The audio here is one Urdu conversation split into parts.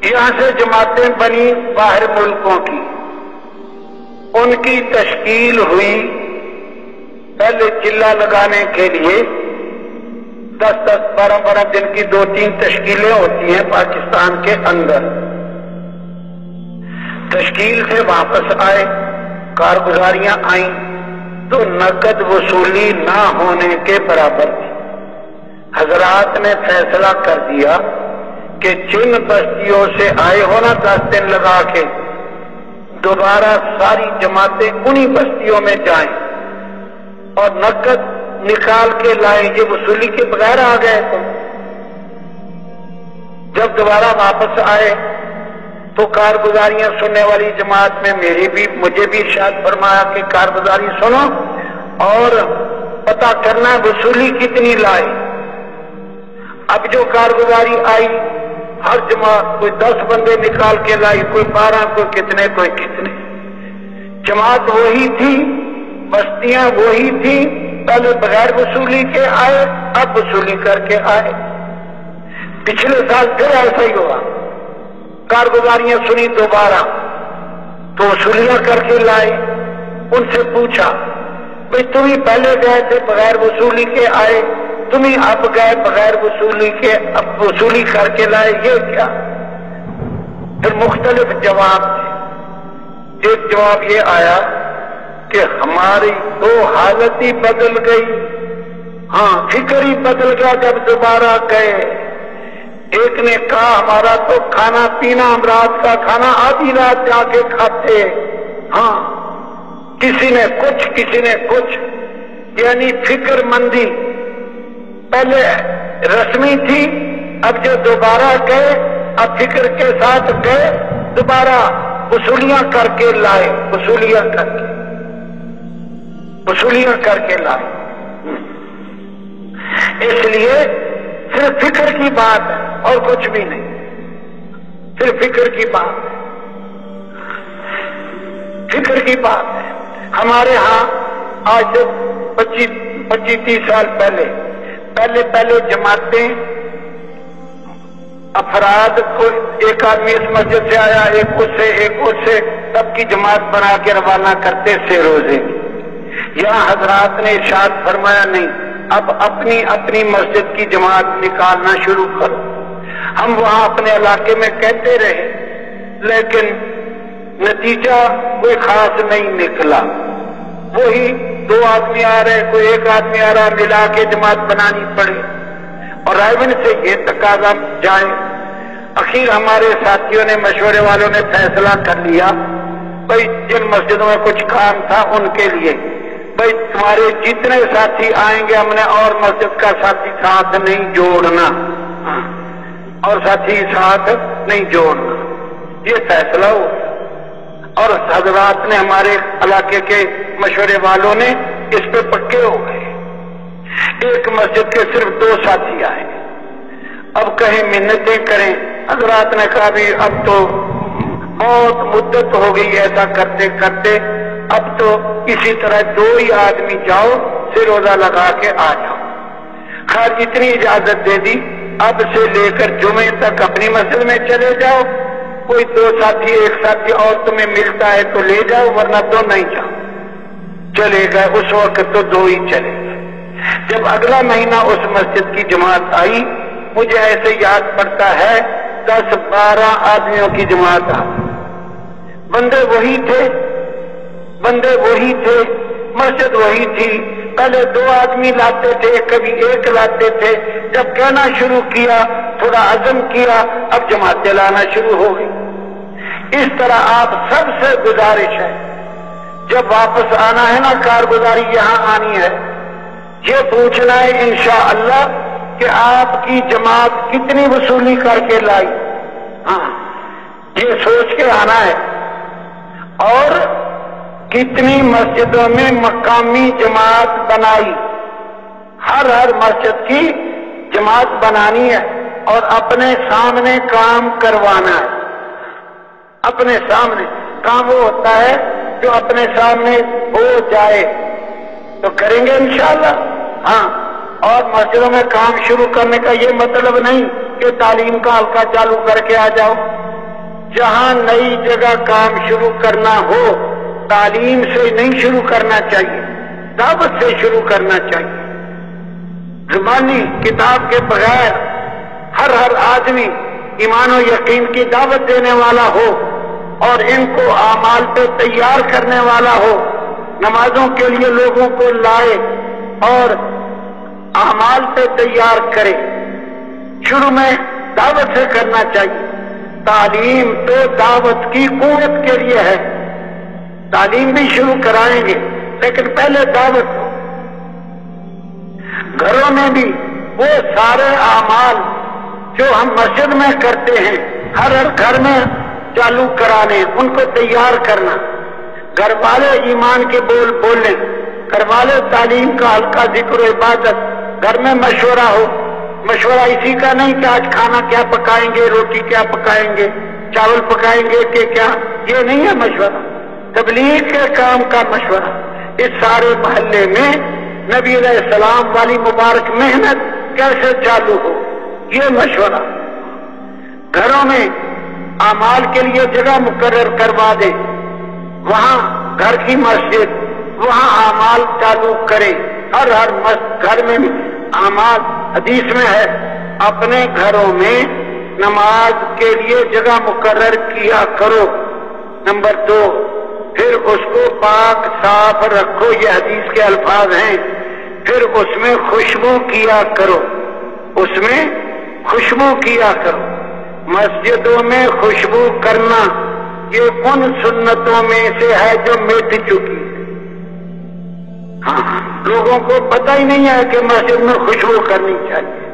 یہاں سے جماعتیں بنی باہر ملکوں کی، ان کی تشکیل ہوئی پہلے چلہ لگانے کے لیے 10-10 12-12 دن کی 2-3 تشکیلیں ہوتی ہیں پاکستان کے اندر۔ تشکیل سے واپس آئے، کارگزاریاں آئیں تو نقد وصولی نہ ہونے کے برابر تھی۔ حضرات نے فیصلہ کر دیا کہ جن بستیوں سے آئے ہو نا 10 دن لگا کے، دوبارہ ساری جماعتیں انہی بستیوں میں جائیں اور نقد نکال کے لائیں۔ یہ وصولی کے بغیر آ گئے تو جب دوبارہ واپس آئے تو کارگزاریاں سننے والی جماعت میں مجھے بھی ارشاد فرمایا کہ کارگزاری سنو اور پتہ کرنا وصولی کتنی لائی۔ اب جو کارگزاری آئی، ہر جماعت کوئی 10 بندے نکال کے لائی، کوئی 12، کوئی کتنے کوئی کتنے۔ جماعت وہی تھی، بستیاں وہی تھی، پہلے بغیر وصولی کے آئے، اب وصولی کر کے آئے۔ پچھلے سال پھر ایسا ہی ہوا، کارگزاریاں سنی دوبارہ تو وصولیاں کر کے لائے۔ ان سے پوچھا بھئی تم ہی پہلے گئے تھے بغیر وصولی کے آئے، تم ہی اب گئے بغیر وصولی کے اب وصولی کر کے لائے، یہ کیا؟ پھر مختلف جواب تھے۔ ایک جواب یہ آیا کہ ہماری تو حالت ہی بدل گئی، ہاں فکر ہی بدل گیا جب دوبارہ گئے۔ ایک نے کہا ہمارا تو کھانا پینا، ہم رات کا کھانا آدھی رات جا کے کھاتے، ہاں کسی نے کچھ، یعنی فکر مندی پہلے رسمی تھی، اب جو دوبارہ گئے اب فکر کے ساتھ گئے، دوبارہ وصولیاں کر کے لائے، وصولیاں کر کے لائے۔ اس لیے صرف فکر کی بات ہے اور کچھ بھی نہیں، صرف فکر کی بات ہے، فکر کی بات ہے۔ ہمارے ہاں آج 25-30 سال پہلے جماعتیں، افراد کو، ایک آدمی اس مسجد سے آیا، ایک اس سے سب کی جماعت بنا کے روانہ کرتے سے روزے۔ یہاں حضرات نے ارشاد فرمایا نہیں، اب اپنی مسجد کی جماعت نکالنا شروع کرو۔ ہم وہاں اپنے علاقے میں کہتے رہے لیکن نتیجہ کوئی خاص نہیں نکلا، وہی 2 آدمی آ رہے، کوئی 1 آدمی آ رہا، ملا کے جماعت بنانی پڑے اور رائبن سے یہ تقاضا جائے۔ اخیر ہمارے ساتھیوں نے، مشورے والوں نے فیصلہ کر لیا بھائی جن مسجدوں میں کچھ کام تھا ان کے لیے، بھائی تمہارے جتنے ساتھی آئیں گے ہم نے اور مسجد کا ساتھی ساتھ نہیں جوڑنا، اور ساتھی ساتھ نہیں جوڑنا، یہ فیصلہ ہوا۔ اور حضرات نے، ہمارے علاقے کے مشورے والوں نے اس پہ پکے ہو گئے۔ ایک مسجد کے صرف 2 ساتھی آئے، اب کہیں منتیں کریں، حضرات نے کہا بھی اب تو بہت مدت ہو گئی ایسا کرتے کرتے، اب تو اسی طرح 2 ہی آدمی جاؤ، پھر روزہ لگا کے آ جاؤ۔ خیر اتنی اجازت دے دی، اب سے لے کر جمعے تک اپنی مسجد میں چلے جاؤ، کوئی 2 ساتھی 1 ساتھی اور تمہیں ملتا ہے تو لے جاؤ ورنہ تو نہیں جاؤ۔ چلے گئے، اس وقت تو 2 ہی چلے گئے۔ جب اگلا مہینہ اس مسجد کی جماعت آئی، مجھے ایسے یاد پڑتا ہے 10-12 آدمیوں کی جماعت آئی، بندے وہی تھے، مسجد وہی تھی۔ پہلے 2 آدمی لاتے تھے، کبھی 1 لاتے تھے، جب کہنا شروع کیا، تھوڑا عزم کیا، اب جماعتیں لانا شروع ہو گئی۔ اس طرح آپ سب سے گزارش ہے، جب واپس آنا ہے نا، کارگزاری یہاں آنی ہے، یہ پوچھنا ہے انشاءاللہ کہ آپ کی جماعت کتنی وصولی کر کے لائی، ہاں یہ سوچ کے آنا ہے، اور کتنی مسجدوں میں مقامی جماعت بنائی، ہر مسجد کی جماعت بنانی ہے اور اپنے سامنے کام کروانا ہے۔ اپنے سامنے کام وہ ہوتا ہے جو اپنے سامنے ہو جائے تو کریں گے انشاءاللہ، ہاں۔ اور مسجدوں میں کام شروع کرنے کا یہ مطلب نہیں کہ تعلیم کا حلقہ چالو کر کے آ جاؤ، جہاں نئی جگہ کام شروع کرنا ہو تعلیم سے نہیں شروع کرنا چاہیے، دعوت سے شروع کرنا چاہیے۔ زبانی کتاب کے بغیر ہر آدمی ایمان و یقین کی دعوت دینے والا ہو اور ان کو اعمال پہ تیار کرنے والا ہو، نمازوں کے لیے لوگوں کو لائے اور اعمال پہ تیار کرے۔ شروع میں دعوت سے کرنا چاہیے۔ تعلیم تو دعوت کی قوت کے لیے ہے، تعلیم بھی شروع کرائیں گے لیکن پہلے دعوت ہو۔ گھروں میں بھی وہ سارے اعمال جو ہم مسجد میں کرتے ہیں ہر گھر میں چالو کرانے، ان کو تیار کرنا۔ گھر والے ایمان کے بول بولیں، گھر والے تعلیم کا ہلکا ذکر و عبادت، گھر میں مشورہ ہو۔ مشورہ اسی کا نہیں کہ آج کھانا کیا پکائیں گے، روٹی کیا پکائیں گے، چاول پکائیں گے کہ کیا، یہ نہیں ہے مشورہ۔ تبلیغ کے کام کا مشورہ۔ اس سارے محلے میں نبی علیہ السلام والی مبارک محنت کیسے چالو ہو، یہ مشورہ۔ گھروں میں اعمال کے لیے جگہ مقرر کروا دے، وہاں گھر کی مسجد، وہاں اعمال چالو کرے۔ ہر گھر میں اعمال، حدیث میں ہے اپنے گھروں میں نماز کے لیے جگہ مقرر کیا کرو۔ نمبر 2، پھر اس کو پاک صاف رکھو، یہ حدیث کے الفاظ ہیں۔ پھر اس میں خوشبو کیا کرو، اس میں خوشبو کیا کرو۔ مسجدوں میں خوشبو کرنا یہ ان سنتوں میں سے ہے جو مٹ چکی ہے۔ ہاں، لوگوں کو پتہ ہی نہیں ہے کہ مسجد میں خوشبو کرنی چاہیے۔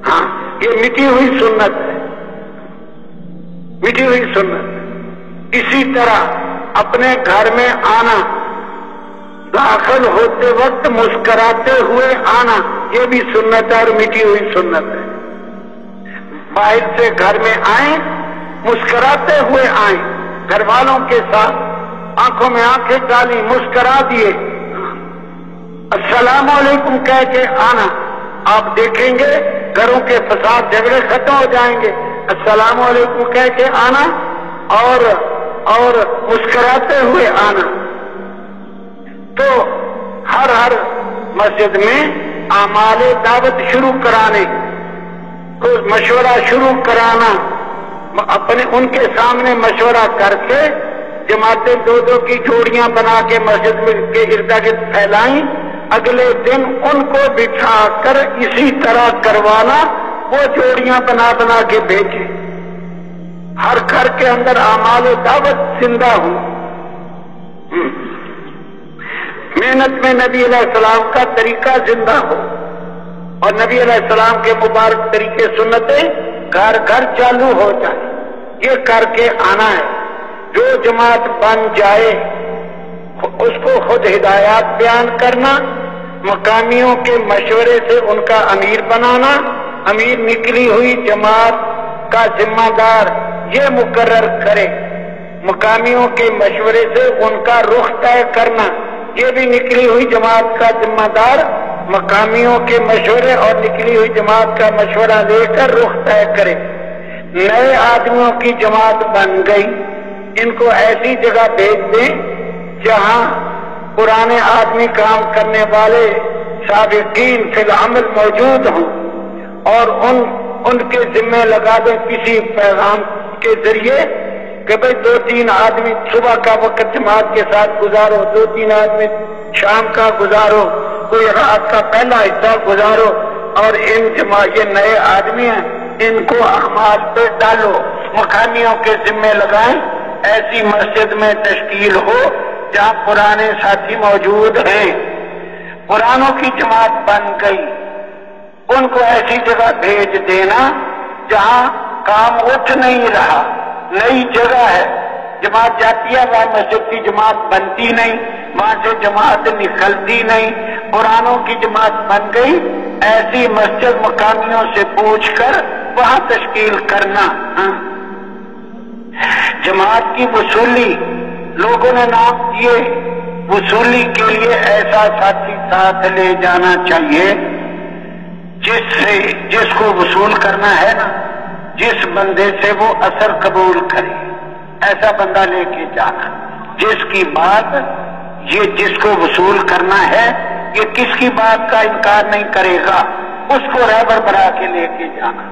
ہاں، یہ مٹی ہوئی سنت ہے، مٹی ہوئی سنت۔ اسی طرح اپنے گھر میں آنا، داخل ہوتے وقت مسکراتے ہوئے آنا، یہ بھی سنت ہے اور مٹی ہوئی سنت ہے۔ باہر سے گھر میں آئیں، مسکراتے ہوئے آئیں، گھر والوں کے ساتھ آنکھوں میں آنکھیں ڈالی، مسکرا دیے، السلام علیکم کہہ کے آنا۔ آپ دیکھیں گے گھروں کے فساد جھگڑے ختم ہو جائیں گے۔ السلام علیکم کہہ کے آنا اور مسکراتے ہوئے آنا۔ تو ہر مسجد میں اعمال دعوت شروع کرانے، مشورہ شروع کرانا، اپنے ان کے سامنے مشورہ کر کے جماعتیں 2 کی جوڑیاں بنا کے مسجد کے ارد گرد پھیلائیں، اگلے دن ان کو بٹھا کر اسی طرح کروانا، وہ جوڑیاں بنا کے بھیجیں۔ ہر گھر کے اندر اعمال دعوت زندہ ہوں۔ محنت میں نبی علیہ السلام کا طریقہ زندہ ہو اور نبی علیہ السلام کے مبارک طریقے سنتیں گھر گھر چالو ہو جائے، یہ کر کے آنا ہے۔ جو جماعت بن جائے اس کو خود ہدایات بیان کرنا، مقامیوں کے مشورے سے ان کا امیر بنانا، امیر نکلی ہوئی جماعت کا ذمہ دار یہ مقرر کرے، مقامیوں کے مشورے سے ان کا رخ طے کرنا، یہ بھی نکلی ہوئی جماعت کا ذمہ دار مقامیوں کے مشورے اور نکلی ہوئی جماعت کا مشورہ لے کر رخ طے کرے۔ نئے آدمیوں کی جماعت بن گئی، ان کو ایسی جگہ بھیج دیں جہاں پرانے آدمی کام کرنے والے سابقین فی العمل موجود ہوں اور ان کے ذمہ لگا دیں کسی پیغام کے ذریعے کہ بھئی 2-3 آدمی صبح کا وقت جماعت کے ساتھ گزارو، 2-3 آدمی شام کا گزارو، کوئی رات کا پہلا حصہ گزارو، اور یہ نئے آدمی ہیں، ان کو اعمال پہ ڈالو، مقامیوں کے ذمہ لگائیں۔ ایسی مسجد میں تشکیل ہو جہاں پرانے ساتھی موجود ہیں، پرانوں کی جماعت بن گئی، ان کو ایسی جگہ بھیج دینا جہاں کام اٹھ نہیں رہا، نئی جگہ ہے، جماعت جاتی ہے وہاں مسجد کی جماعت بنتی نہیں، وہاں سے جماعت نکلتی نہیں، پرانوں کی جماعت بن گئی، ایسی مسجد مقامیوں سے پوچھ کر وہاں تشکیل کرنا۔ جماعت کی وصولی لوگوں نے نام دیے، وصولی کے لیے ایسا ساتھی ساتھ لے جانا چاہیے جس کو وصول کرنا ہے نا، جس بندے سے وہ اثر قبول کرے۔ ایسا بندہ لے کے جانا جس کی بات یہ جس کو وصول کرنا ہے یہ کس کی بات کا انکار نہیں کرے گا، اس کو رہبر بنا کے لے کے جانا۔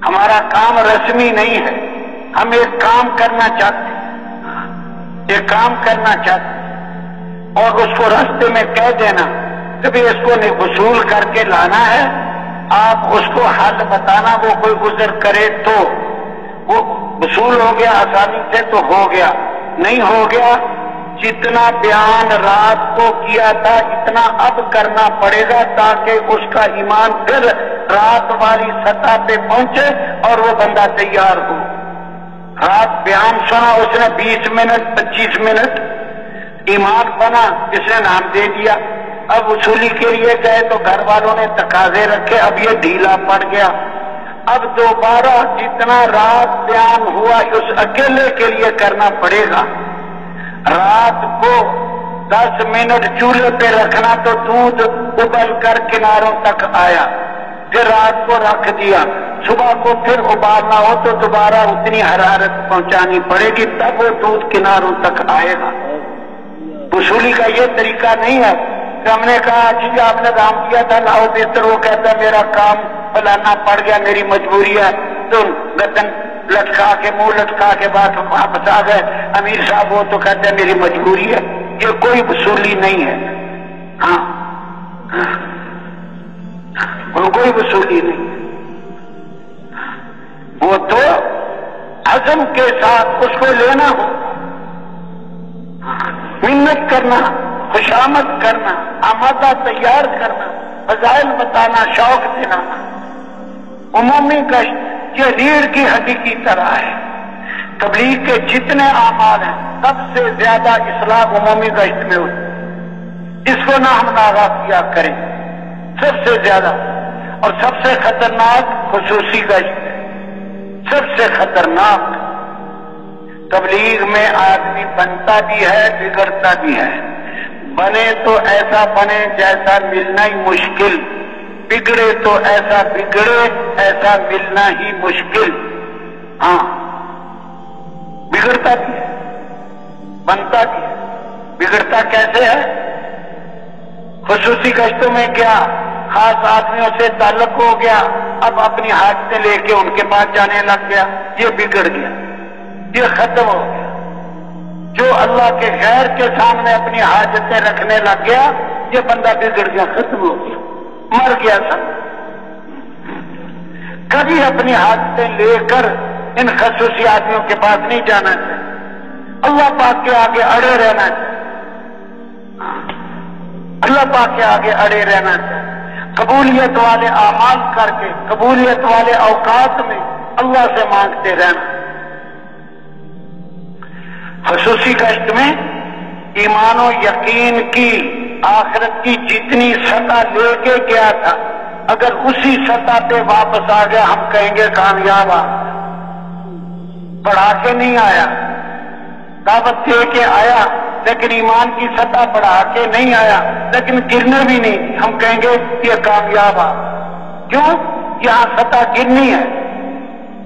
ہمارا کام رسمی نہیں ہے، ہم ایک کام کرنا چاہتے ہیں، ایک کام کرنا چاہتے ہیں اور اس کو راستے میں کہہ دینا کہ بھی اس کو وصول کر کے لانا ہے، آپ اس کو حل بتانا، وہ کوئی گزر کرے تو وہ وصول ہو گیا آسانی سے تو ہو گیا، نہیں ہو گیا جتنا بیان رات کو کیا تھا اتنا اب کرنا پڑے گا تاکہ اس کا ایمان پھر رات والی سطح پہ پہنچے اور وہ بندہ تیار ہو۔ رات بیان سنا اس نے 20 منٹ 25 منٹ، ایمان بنا، اس نے نام دے دیا، اب وصولی کے لیے گئے تو گھر والوں نے تقاضے رکھے، اب یہ ڈھیلا پڑ گیا، اب دوبارہ جتنا رات بیان ہوا اس اکیلے کے لیے کرنا پڑے گا۔ رات کو 10 منٹ چولہے پہ رکھنا تو دودھ ابل کر کناروں تک آیا، پھر رات کو رکھ دیا، صبح کو پھر ابالنا ہو تو دوبارہ اتنی حرارت پہنچانی پڑے گی تب وہ دودھ کناروں تک آئے گا۔ وصولی کا یہ طریقہ نہیں ہے کہ ہم نے کہا جی آپ نے کام کیا تھا لاؤ بہتر، وہ کہتا ہے میرا کام فلانا پڑ گیا میری مجبوری ہے، تو گردن لٹکا کے منہ لٹکا کے بعد واپس آ گئے، امیر صاحب وہ تو کہتے ہیں میری مجبوری ہے، یہ کوئی وصولی نہیں ہے، ہاں کوئی وصولی نہیں، وہ تو عزم کے ساتھ اس کو لینا ہو، محنت کرنا، خوشامد کرنا، آمادہ تیار کرنا، فضائل بتانا، شوق دلانا۔ عمومی گشت یہ ریڑھ کی ہڈی کی طرح ہے، تبلیغ کے جتنے اعمال ہیں سب سے زیادہ اصلاح عمومی گشت میں ہوتی، اس کو نہ ہم ناغا کیا کریں، سب سے زیادہ اور سب سے خطرناک خصوصی گشت ہے، سب سے خطرناک۔ تبلیغ میں آدمی بنتا بھی ہے بگڑتا بھی ہے، بنے تو ایسا بنے جیسا ملنا ہی مشکل، بگڑے تو ایسا بگڑے ایسا ملنا ہی مشکل، ہاں بگڑتا بھی ہے بنتا بھی ہے، بگڑتا کیسے ہے؟ خصوصی گشتوں میں کیا خاص آدمیوں سے تعلق ہو گیا، اب اپنی حاجتیں لے کے ان کے پاس جانے لگ گیا، یہ بگڑ گیا، یہ ختم ہو گیا۔ جو اللہ کے غیر کے سامنے اپنی حاجتیں رکھنے لگ گیا یہ بندہ بگڑ گیا، ختم ہو گیا، مر گیا سب۔ کبھی اپنی حاجتیں لے کر ان خصوصی آدمیوں کے پاس نہیں جانا چاہیے، اللہ پاک کے آگے اڑے رہنا چاہیے، اللہ پاک کے آگے اڑے رہنا چاہیے، قبولیت والے اعمال کر کے قبولیت والے اوقات میں اللہ سے مانگتے رہنا۔ خصوصی گشت میں ایمان و یقین کی آخرت کی جتنی سطح لے کے گیا تھا اگر اسی سطح پہ واپس آ گیا ہم کہیں گے کامیاب آ، بڑھا کے نہیں آیا، دعوت دے کے آیا لیکن ایمان کی سطح بڑھا کے نہیں آیا، لیکن گرنے بھی نہیں، ہم کہیں گے یہ کامیاب آ۔ کیوں؟ یہاں سطح گرنی ہے،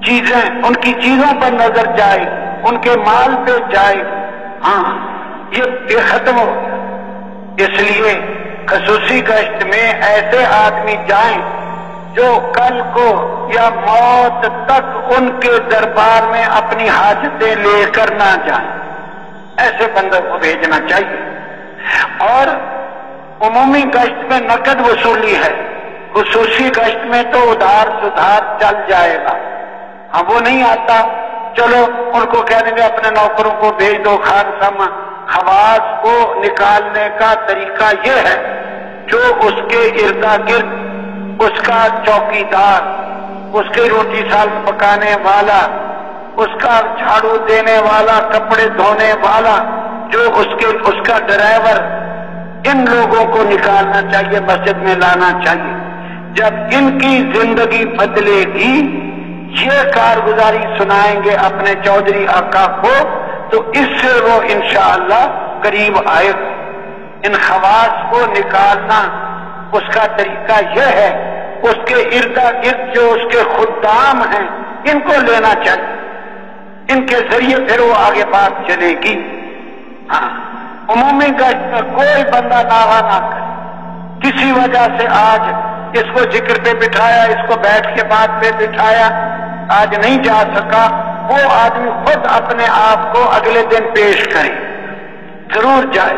چیزیں ان کی چیزوں پر نظر جائے، ان کے مال پہ جائے، ہاں یہ ختم ہو گیا۔ اس لیے خصوصی گشت میں ایسے آدمی جائیں جو کل کو یا موت تک ان کے دربار میں اپنی حاجتیں لے کر نہ جائیں، ایسے بندوں کو بھیجنا چاہیے۔ اور عمومی گشت میں نقد وصولی ہے، خصوصی گشت میں تو ادھار سدھار چل جائے گا، ہاں وہ نہیں آتا چلو ان کو کہہ دیں گے اپنے نوکروں کو بھیج دو خان سما۔ خواص کو نکالنے کا طریقہ یہ ہے جو اس کے اردا گرد اس کا چوکیدار، اس کے روٹی سالن پکانے والا، اس کا جھاڑو دینے والا، کپڑے دھونے والا، جو اس کا ڈرائیور، ان لوگوں کو نکالنا چاہیے، مسجد میں لانا چاہیے۔ جب ان کی زندگی بدلے گی، یہ کارگزاری سنائیں گے اپنے چودھری آقا کو تو اس سے وہ انشاءاللہ قریب آئے گا۔ ان خواص کو نکالنا اس کا طریقہ یہ ہے، اس کے اردا گرد جو اس کے خدام ہیں ان کو لینا چاہیے، ان کے ذریعے پھر وہ آگے بات چلے گی. ہاں عمومی گشت میں کوئی بندہ دعویٰ نہ کرے کسی وجہ سے آج اس کو ذکر پہ بٹھایا، اس کو بیٹھ کے بات پہ بٹھایا، آج نہیں جا سکا، وہ آدمی خود اپنے آپ کو اگلے دن پیش کرے، ضرور جائے.